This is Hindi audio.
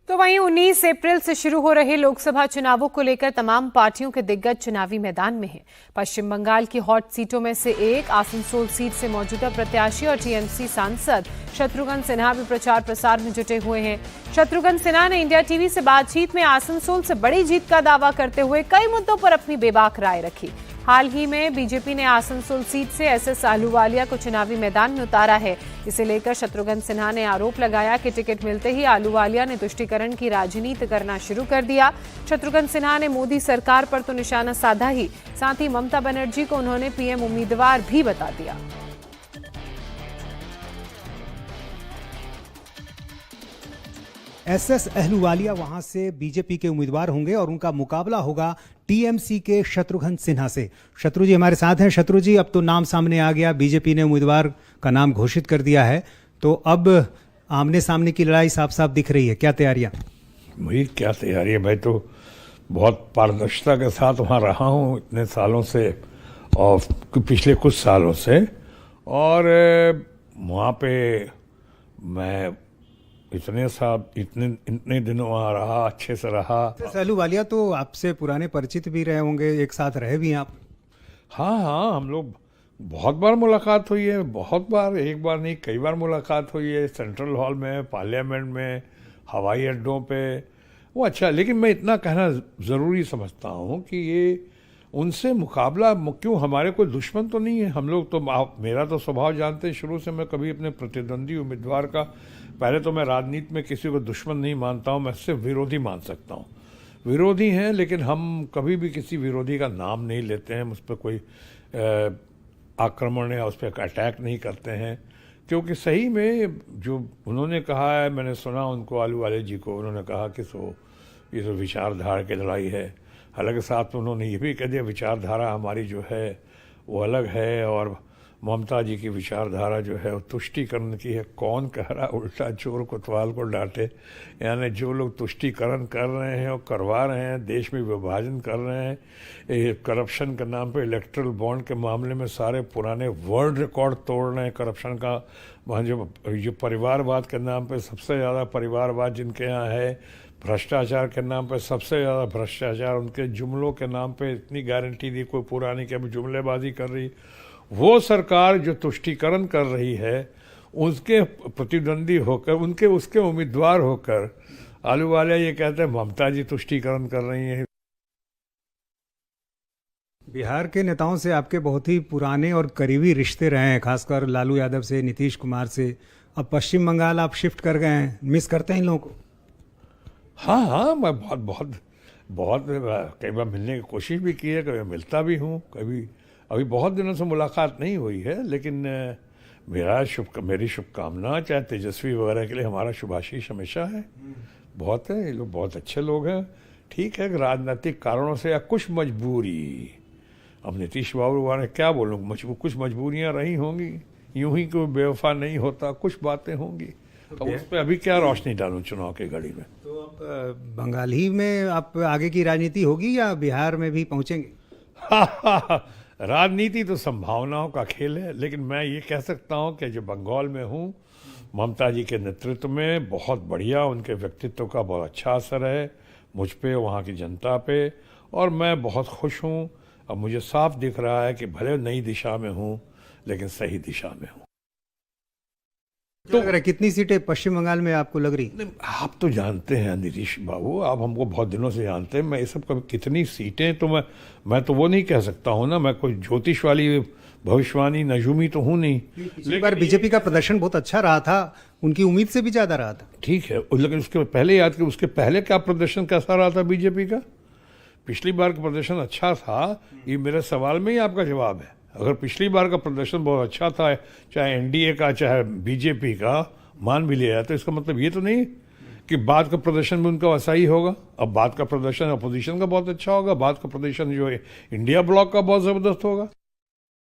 तो वहीं 19 अप्रैल से शुरू हो रहे लोकसभा चुनावों को लेकर तमाम पार्टियों के दिग्गज चुनावी मैदान में हैं। पश्चिम बंगाल की हॉट सीटों में से एक आसनसोल सीट से मौजूदा प्रत्याशी और टीएमसी सांसद शत्रुघ्न सिन्हा भी प्रचार प्रसार में जुटे हुए हैं। शत्रुघ्न सिन्हा ने इंडिया टीवी से बातचीत में आसनसोल से बड़ी जीत का दावा करते हुए कई मुद्दों पर अपनी बेबाक राय रखी। हाल ही में बीजेपी ने आसनसोल सीट से एसएस आलूवालिया को चुनावी मैदान में उतारा है। इसे लेकर शत्रुघ्न सिन्हा ने आरोप लगाया कि टिकट मिलते ही आलूवालिया ने तुष्टीकरण की राजनीति करना शुरू कर दिया। शत्रुघ्न सिन्हा ने मोदी सरकार पर तो निशाना साधा ही, साथ ही ममता बनर्जी को उन्होंने पीएम उम्मीदवार भी बता दिया। एसएस अहलूवालिया वहां से बीजेपी के उम्मीदवार होंगे और उनका मुकाबला होगा टीएमसी के शत्रुघ्न सिन्हा से। शत्रु जी हमारे साथ हैं। शत्रु जी, अब तो नाम सामने आ गया, बीजेपी ने उम्मीदवार का नाम घोषित कर दिया है, तो अब आमने सामने की लड़ाई साफ साफ दिख रही है। क्या तैयारियां? भाई क्या तैयारी है, मैं तो बहुत पारदर्शिता के साथ वहाँ रहा हूँ इतने सालों से और पिछले कुछ सालों से, और वहाँ पे मैं इतने दिनों वहाँ रहा, अच्छे से रहा। अहलूवालिया तो आपसे पुराने परिचित भी रहे होंगे, एक साथ रहे भी हैं आप। हाँ, हम लोग बहुत बार मुलाकात हुई है, बहुत बार, एक बार नहीं कई बार मुलाकात हुई है, सेंट्रल हॉल में, पार्लियामेंट में, हवाई अड्डों पे। वो अच्छा, लेकिन मैं इतना कहना ज़रूरी समझता हूँ कि ये उनसे मुकाबला क्यों, हमारे कोई दुश्मन तो नहीं है। हम लोग तो, मेरा तो स्वभाव जानते हैं शुरू से, मैं कभी अपने प्रतिद्वंदी उम्मीदवार का, पहले तो मैं राजनीति में किसी को दुश्मन नहीं मानता हूँ, मैं सिर्फ विरोधी मान सकता हूँ। विरोधी हैं, लेकिन हम कभी भी किसी विरोधी का नाम नहीं लेते हैं, उस पर कोई आक्रमण या उस पर अटैक नहीं करते हैं, क्योंकि सही में जो उन्होंने कहा है, मैंने सुना उनको, आलूवाले जी को, उन्होंने कहा कि ये तो विचारधारा की लड़ाई है। हालांकि साथ में उन्होंने ये भी कह दिया विचारधारा हमारी जो है वो अलग है, और ममता जी की विचारधारा जो है वो तुष्टीकरण की है। कौन कह रहा उल्टा चोर कोतवाल को डांटे, यानी जो लोग तुष्टीकरण कर रहे हैं और करवा रहे हैं, देश में विभाजन कर रहे हैं, करप्शन के नाम पे, इलेक्ट्रल बॉन्ड के मामले में सारे पुराने वर्ल्ड रिकॉर्ड तोड़ रहे हैं करप्शन का। वहाँ जो परिवारवाद के नाम पे सबसे ज़्यादा परिवारवाद जिनके यहाँ है, भ्रष्टाचार के नाम पे सबसे ज़्यादा भ्रष्टाचार, उनके जुमलों के नाम पे इतनी गारंटी दी कोई पुरानी कि अभी जुमलेबाजी कर रही। वो सरकार जो तुष्टीकरण कर रही है, उसके प्रतिद्वंदी होकर, उसके उम्मीदवार होकर आलूवालिया ये कहते हैं ममता जी तुष्टीकरण कर रही हैं। बिहार के नेताओं से आपके बहुत ही पुराने और करीबी रिश्ते रहे हैं, खासकर लालू यादव से, नीतीश कुमार से। अब पश्चिम बंगाल आप शिफ्ट कर गए हैं, मिस करते हैं इन लोगों को? हाँ, मैं बहुत कई बार मिलने की कोशिश भी की है, कभी मिलता भी हूँ, कभी अभी बहुत दिनों से मुलाकात नहीं हुई है, लेकिन मेरी शुभकामना चाहे तेजस्वी वगैरह के लिए हमारा शुभाशीष हमेशा है। बहुत है, ये लोग बहुत अच्छे लोग हैं। ठीक है, राजनीतिक कारणों से या कुछ मजबूरी, अब नीतीश बाबू वाले क्या बोलूँ, कुछ मजबूरियाँ रही होंगी, यूं ही कोई बेवफा नहीं होता, कुछ बातें होंगी, तो उस पर अभी क्या रोशनी डालूं चुनाव की घड़ी में। तो अब बंगाल ही में आप आगे की राजनीति होगी या बिहार में भी पहुंचेंगे? राजनीति तो संभावनाओं का खेल है, लेकिन मैं ये कह सकता हूँ कि जो बंगाल में हूँ, ममता जी के नेतृत्व में बहुत बढ़िया, उनके व्यक्तित्व का बहुत अच्छा असर है मुझ पे, वहाँ की जनता पे, और मैं बहुत खुश हूँ। अब मुझे साफ दिख रहा है कि भले नई दिशा में हूँ, लेकिन सही दिशा में हूँ। तो कितनी सीटें पश्चिम बंगाल में आपको लग रही? आप तो जानते हैं नीतीश बाबू, आप हमको बहुत दिनों से जानते हैं, मैं ये सब कितनी सीटें तो मैं तो वो नहीं कह सकता हूँ ना, मैं कोई ज्योतिष वाली भविष्यवाणी नजूमी तो हूँ नहीं। लेकिन बार बीजेपी का प्रदर्शन बहुत अच्छा रहा था, उनकी उम्मीद से भी ज्यादा रहा था। ठीक है, लेकिन उसके पहले याद करें, उसके पहले क्या प्रदर्शन कैसा रहा था बीजेपी का? पिछली बार का प्रदर्शन अच्छा था, ये मेरे सवाल में ही आपका जवाब है। अगर पिछली बार का प्रदर्शन बहुत अच्छा था, चाहे एनडीए का चाहे बीजेपी का, मान भी लिया, तो इसका मतलब ये तो नहीं कि बाद का प्रदर्शन भी उनका वैसा ही होगा। अब बाद का प्रदर्शन अपोजिशन का बहुत अच्छा होगा, बाद का प्रदर्शन जो है इंडिया ब्लॉक का बहुत ज़बरदस्त होगा।